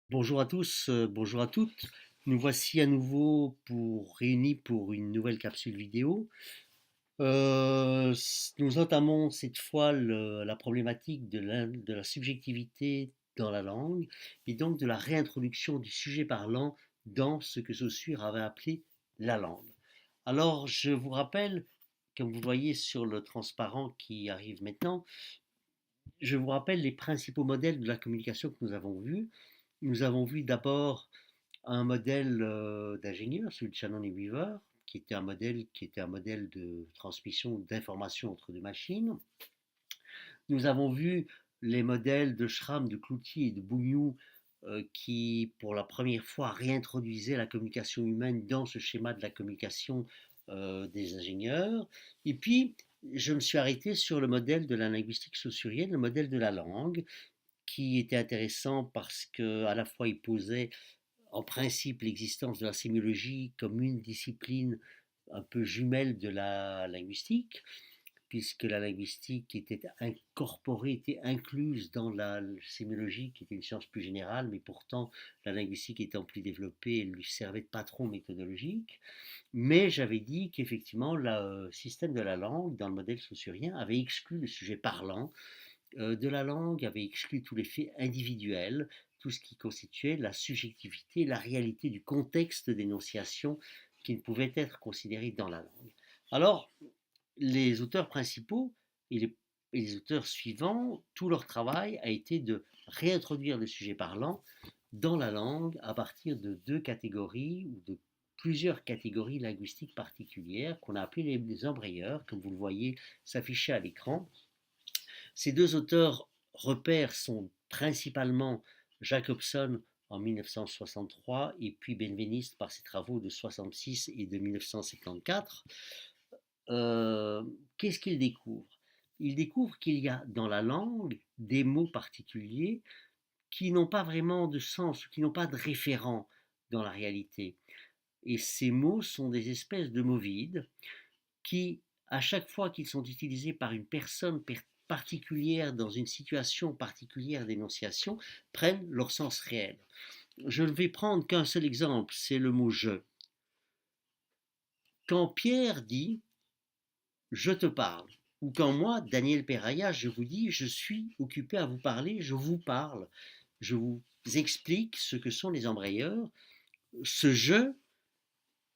Bonjour à tous, bonjour à toutes. Nous voici à nouveau réunis pour une nouvelle capsule vidéo. Nous entamons cette fois la problématique de la subjectivité dans la langue et donc de la réintroduction du sujet parlant dans ce que Saussure avait appelé la langue. Alors, je vous rappelle, comme vous voyez sur le transparent qui arrive maintenant, je vous rappelle les principaux modèles de la communication que nous avons vus. Nous avons vu d'abord un modèle d'ingénieur, celui de Shannon et Weaver, qui était un modèle de transmission d'informations entre deux machines. Nous avons vu les modèles de Schramm, de Cloutier et de Bougnou qui, pour la première fois, réintroduisaient la communication humaine dans ce schéma de la communication des ingénieurs. Et puis, je me suis arrêté sur le modèle de la linguistique saussurienne, le modèle de la langue, qui était intéressant parce qu'à la fois il posait en principe l'existence de la sémiologie comme une discipline un peu jumelle de la linguistique, puisque la linguistique était incorporée, était incluse dans la sémiologie, qui était une science plus générale, mais pourtant la linguistique étant plus développée, elle lui servait de patron méthodologique. Mais j'avais dit qu'effectivement, le système de la langue, dans le modèle saussurien, avait exclu le sujet parlant de la langue, avait exclu tous les faits individuels, tout ce qui constituait la subjectivité, la réalité du contexte d'énonciation qui ne pouvait être considéré dans la langue. Alors, les auteurs principaux et les auteurs suivants, tout leur travail a été de réintroduire le sujet parlant dans la langue à partir de deux catégories ou de plusieurs catégories linguistiques particulières qu'on a appelées les embrayeurs, comme vous le voyez s'afficher à l'écran. Ces deux auteurs repères sont principalement Jacobson en 1963 et puis Benveniste par ses travaux de 66 et de 1954. Qu'est-ce qu'il découvre? Il découvre qu'il y a dans la langue des mots particuliers qui n'ont pas vraiment de sens, qui n'ont pas de référent dans la réalité. Et ces mots sont des espèces de mots vides qui, à chaque fois qu'ils sont utilisés par une personne particulière dans une situation particulière d'énonciation, prennent leur sens réel. Je ne vais prendre qu'un seul exemple, c'est le mot je. Quand Pierre dit je te parle, ou quand moi, Daniel Peraya, je vous dis je suis occupé à vous parler, je vous parle, je vous explique ce que sont les embrayeurs, ce je,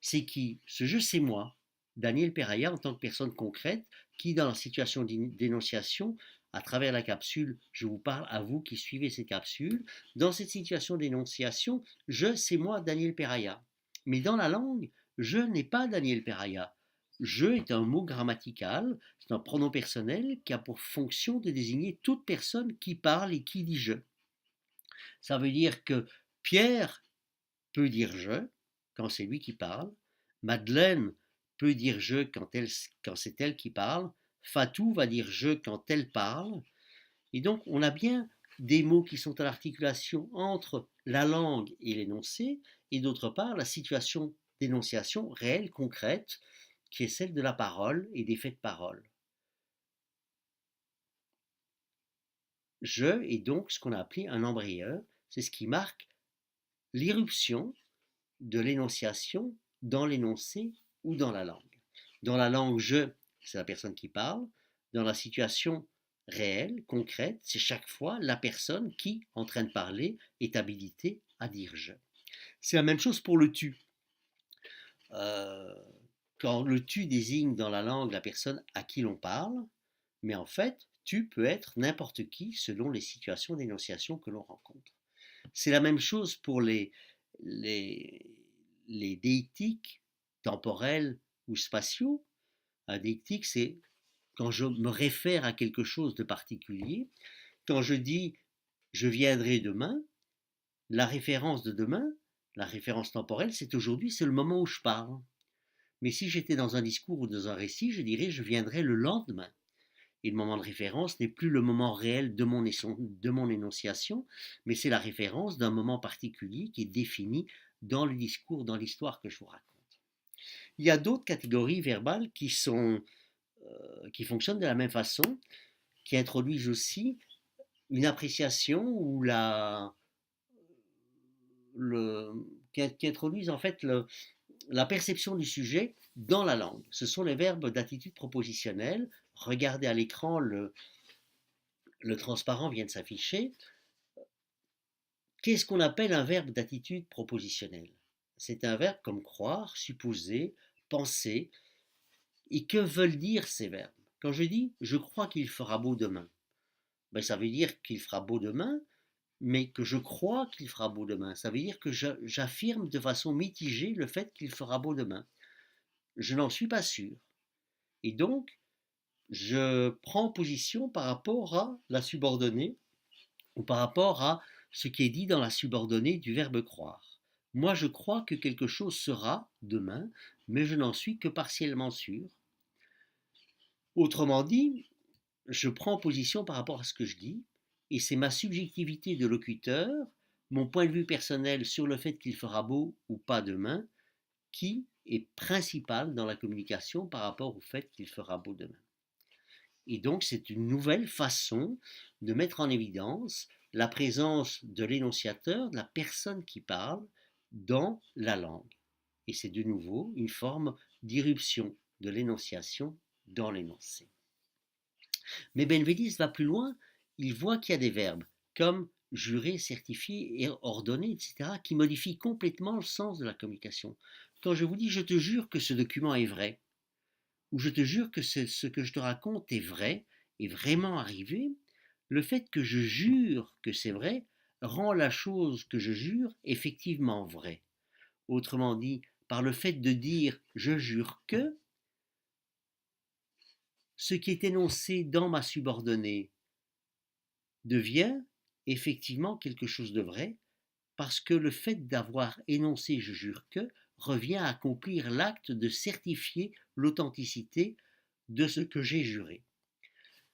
c'est qui? Ce je, c'est moi, Daniel Peraya, en tant que personne concrète, qui, dans la situation d'énonciation, à travers la capsule, je vous parle à vous qui suivez cette capsule, dans cette situation d'énonciation, je, c'est moi, Daniel Peraya. Mais dans la langue, je n'est pas Daniel Peraya. Je est un mot grammatical, c'est un pronom personnel qui a pour fonction de désigner toute personne qui parle et qui dit je. Ça veut dire que Pierre peut dire je quand c'est lui qui parle. Madeleine peut dire je quand c'est elle qui parle. Fatou va dire je quand elle parle. Et donc, on a bien des mots qui sont à l'articulation entre la langue et l'énoncé, et d'autre part, la situation d'énonciation réelle, concrète, qui est celle de la parole et des faits de parole. Je est donc ce qu'on a appelé un embrayeur, c'est ce qui marque l'irruption de l'énonciation dans l'énoncé ou dans la langue. Dans la langue, je, c'est la personne qui parle. Dans la situation réelle, concrète, c'est chaque fois la personne qui, en train de parler, est habilitée à dire je. C'est la même chose pour le tu. Euh, Quand le tu désigne dans la langue la personne à qui l'on parle, mais en fait, tu peux être n'importe qui selon les situations d'énonciation que l'on rencontre. C'est la même chose pour les, les déictiques temporels ou spatiaux. Un déictique, c'est quand je me réfère à quelque chose de particulier. Quand je dis je viendrai demain, la référence de demain, la référence temporelle, c'est aujourd'hui, c'est le moment où je parle. Mais si j'étais dans un discours ou dans un récit, je dirais je viendrai le lendemain. Et le moment de référence n'est plus le moment réel de mon énonciation, mais c'est la référence d'un moment particulier qui est défini dans le discours, dans l'histoire que je vous raconte. Il y a d'autres catégories verbales qui fonctionnent de la même façon, qui introduisent aussi une appréciation ou qui introduisent en fait la perception du sujet dans la langue. Ce sont les verbes d'attitude propositionnelle. Regardez à l'écran, le transparent vient de s'afficher. Qu'est-ce qu'on appelle un verbe d'attitude propositionnelle? C'est un verbe comme croire, supposer, penser. Et que veulent dire ces verbes? Quand je dis je crois qu'il fera beau demain, ben, ça veut dire qu'il fera beau demain, mais que je crois qu'il fera beau demain. Ça veut dire que j'affirme de façon mitigée le fait qu'il fera beau demain. Je n'en suis pas sûr. Et donc, je prends position par rapport à la subordonnée ou par rapport à ce qui est dit dans la subordonnée du verbe croire. Moi, je crois que quelque chose sera demain, mais je n'en suis que partiellement sûr. Autrement dit, je prends position par rapport à ce que je dis, et c'est ma subjectivité de locuteur, mon point de vue personnel sur le fait qu'il fera beau ou pas demain, qui est principal dans la communication par rapport au fait qu'il fera beau demain. Et donc c'est une nouvelle façon de mettre en évidence la présence de l'énonciateur, de la personne qui parle, dans la langue. Et c'est de nouveau une forme d'irruption de l'énonciation dans l'énoncé. Mais Benveniste va plus loin, il voit qu'il y a des verbes comme jurer, certifier et ordonner, etc., qui modifient complètement le sens de la communication. Quand je vous dis je te jure que ce document est vrai, ou je te jure que ce que je te raconte est vrai, est vraiment arrivé, le fait que je jure que c'est vrai rend la chose que je jure effectivement vraie. Autrement dit, par le fait de dire je jure que, ce qui est énoncé dans ma subordonnée devient effectivement quelque chose de vrai, parce que le fait d'avoir énoncé je jure que revient à accomplir l'acte de certifier l'authenticité de ce que j'ai juré.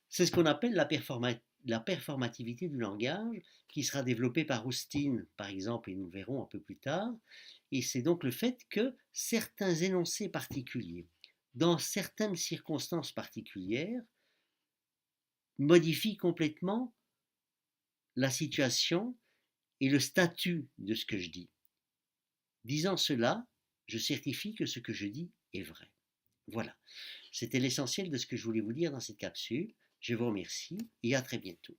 C'est ce qu'on appelle la performativité du langage, qui sera développée par Austin, par exemple, et nous le verrons un peu plus tard. Et c'est donc le fait que certains énoncés particuliers, dans certaines circonstances particulières, modifient complètement la situation et le statut de ce que je dis. Disant cela, je certifie que ce que je dis est vrai. Voilà, c'était l'essentiel de ce que je voulais vous dire dans cette capsule. Je vous remercie et à très bientôt.